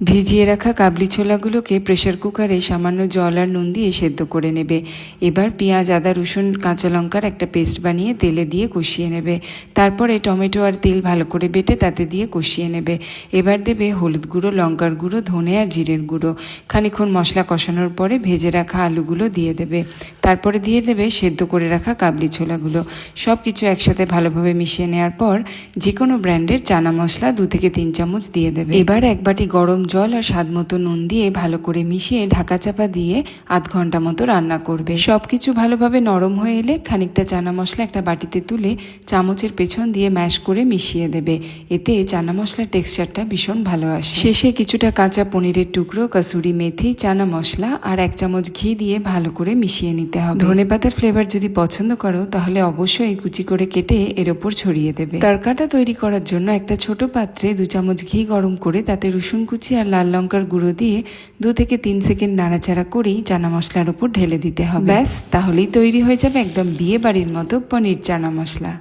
ভিজিয়ে রাখা কাবলি ছোলাগুলোকে প্রেসার কুকারে সামান্য জল আর নুন দিয়ে সেদ্ধ করে নেবে। এবার পেঁয়াজ, আদা, রসুন, কাঁচা লঙ্কার একটা পেস্ট বানিয়ে তেলে দিয়ে কষিয়ে নেবে। তারপরে টমেটো আর তেল ভালো করে বেটে তাতে দিয়ে কষিয়ে নেবে। এবার দেবে হলুদ গুঁড়ো, লঙ্কার গুঁড়ো, ধনে আর জিরের গুঁড়ো। খানিকক্ষণ মশলা কষানোর পরে ভেজে রাখা আলুগুলো দিয়ে দেবে। তারপরে দিয়ে দেবে সেদ্ধ করে রাখা কাবলি ছোলাগুলো। সব কিছু একসাথে ভালোভাবে মিশিয়ে নেওয়ার পর যে কোনো ব্র্যান্ডের চানা মশলা 2 থেকে 3 চামচ দিয়ে দেবে। এবার এক বাটি গরম জল আর স্বাদ মতো নুন দিয়ে ভালো করে মিশিয়ে ঢাকা চাপা দিয়ে আধ ঘন্টা মতো রান্না করবে। সবকিছু ভালোভাবে নরম হয়ে এলে খানিকটা চানা মশলা একটা বাটিতে তুলে চামচের পেছন দিয়ে ম্যাশ করে মিশিয়ে দেবে। এতে চানা মশলার টেক্সচারটা ভীষণ ভালো আসে। শেষে কিছুটা কাঁচা পনিরের টুকরো, কাসুরি মেথি, চানা মশলা আর 1 চামচ ঘি দিয়ে ভালো করে মিশিয়ে নিতে হবে। ধনেপাতার ফ্লেভার যদি পছন্দ করো তাহলে অবশ্যই কুচি করে কেটে এর ওপর ছড়িয়ে দেবে। তরকাটা তৈরি করার জন্য একটা ছোট পাত্রে 2 চামচ ঘি গরম করে তাতে রসুন কুচি আর লাল লঙ্কার গুঁড়ো দিয়ে 2 থেকে 3 সেকেন্ড নাড়াচাড়া করেই চানা মশলার ওপর ঢেলে দিতে হবে। ব্যাস, তাহলেই তৈরি হয়ে যাবে একদম বিয়ে বাড়ির মতো পনির চানা মশলা।